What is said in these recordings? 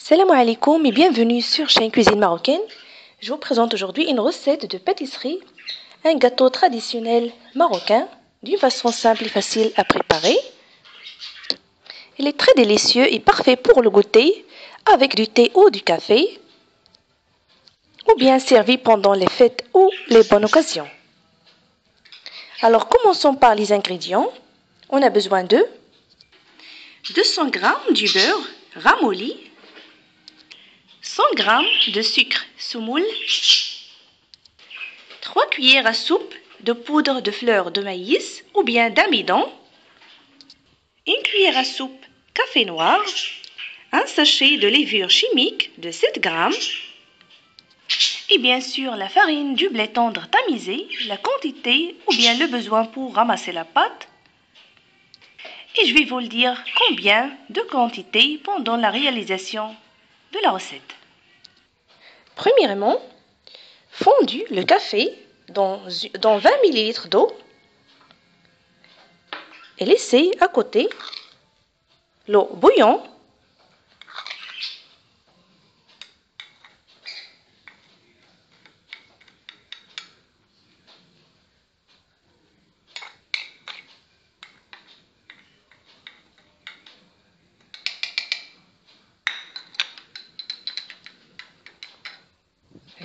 Salam alaikum et bienvenue sur Chaîne Cuisine Marocaine. Je vous présente aujourd'hui une recette de pâtisserie, un gâteau traditionnel marocain d'une façon simple et facile à préparer. Il est très délicieux et parfait pour le goûter avec du thé ou du café ou bien servi pendant les fêtes ou les bonnes occasions. Alors commençons par les ingrédients. On a besoin de 200 g du beurre ramolli, 100 g de sucre semoule, 3 cuillères à soupe de poudre de fleur de maïs ou bien d'amidon, 1 cuillère à soupe café noir, un sachet de levure chimique de 7 g et bien sûr la farine du blé tendre tamisé, la quantité ou bien le besoin pour ramasser la pâte. Et je vais vous le dire combien de quantité pendant la réalisation de la recette. Premièrement, fondu le café dans 20 ml d'eau et laissez à côté l'eau bouillante.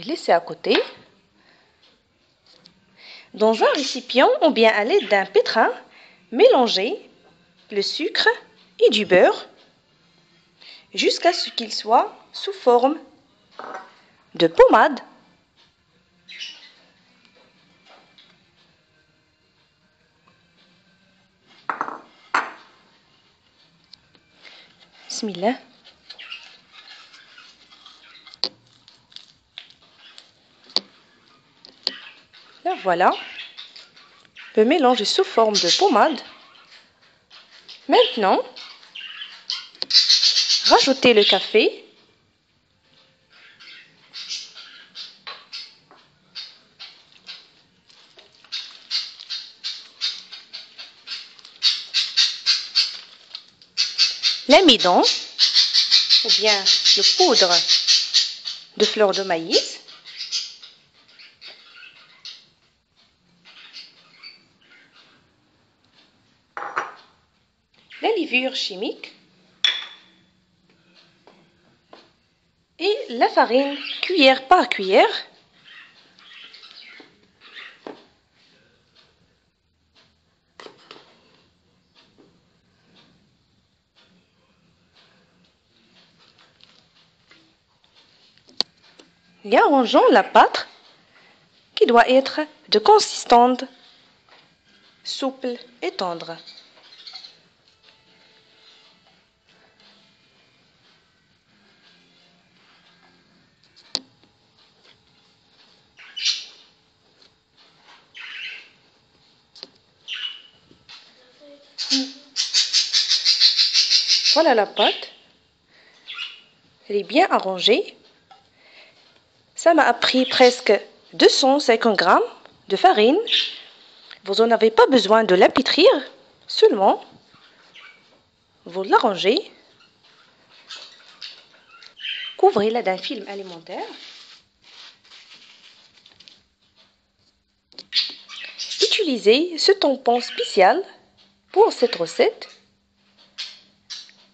Laissez à côté. Dans un récipient ou bien à l'aide d'un pétrin, mélangez le sucre et du beurre jusqu'à ce qu'il soit sous forme de pommade. Bismillah. Là, voilà. Le mélange est sous forme de pommade. Maintenant, rajoutez le café. L'amidon ou bien le poudre de fleur de maïs. La levure chimique et la farine cuillère par cuillère. Et arrangeons la pâte qui doit être de consistance souple et tendre. Voilà la pâte. Elle est bien arrangée. Ça m'a pris presque 250 g de farine. Vous n'en avez pas besoin de l'épitrir, seulement vous l'arrangez. Couvrez-la d'un film alimentaire. Utilisez ce tampon spécial pour cette recette.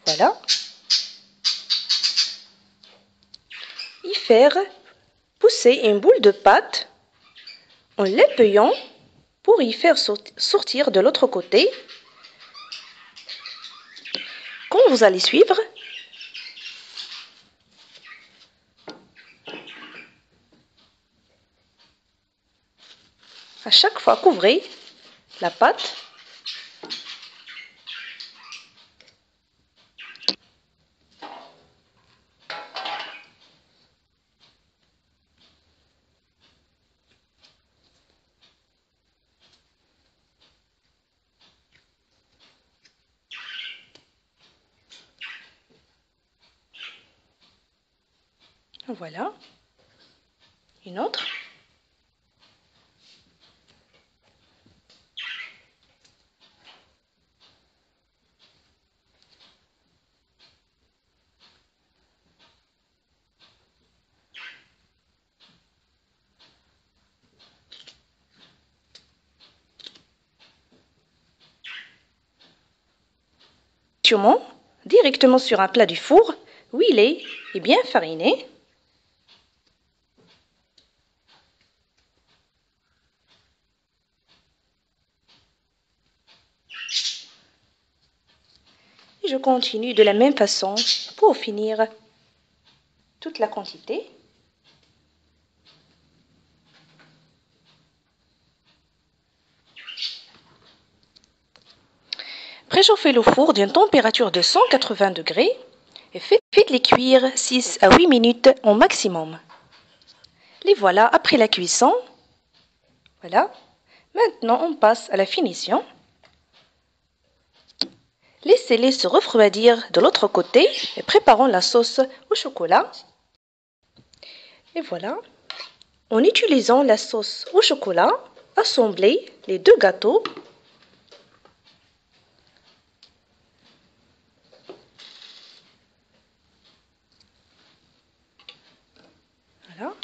Voilà. Y faire pousser une boule de pâte en l'épayant pour y faire sortir de l'autre côté. Quand vous allez suivre, à chaque fois couvrez la pâte. Voilà. Une autre. directement sur un plat du four, huilé et bien fariné. Et je continue de la même façon pour finir toute la quantité. Préchauffez le four d'une température de 180 degrés et faites-les cuire 6 à 8 minutes au maximum. Les voilà après la cuisson. Voilà. Maintenant, on passe à la finition. Laissez-les se refroidir de l'autre côté et préparons la sauce au chocolat. Et voilà. En utilisant la sauce au chocolat, assemblez les deux gâteaux. Voilà.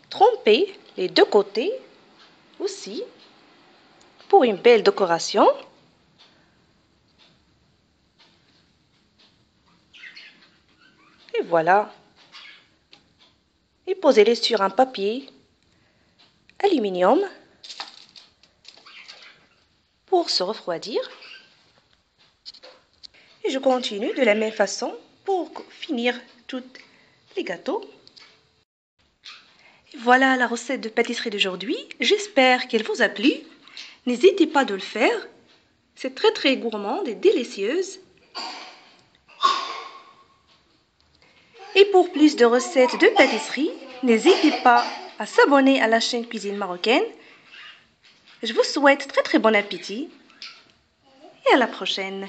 Trempez les deux côtés aussi pour une belle décoration. Et voilà. Et posez-les sur un papier aluminium pour se refroidir. Et je continue de la même façon pour finir tous les gâteaux. Et voilà la recette de pâtisserie d'aujourd'hui. J'espère qu'elle vous a plu. N'hésitez pas de le faire. C'est très gourmande et délicieuse. Et pour plus de recettes de pâtisserie, n'hésitez pas à s'abonner à la chaîne Cuisine Marocaine. Je vous souhaite très bon appétit et à la prochaine.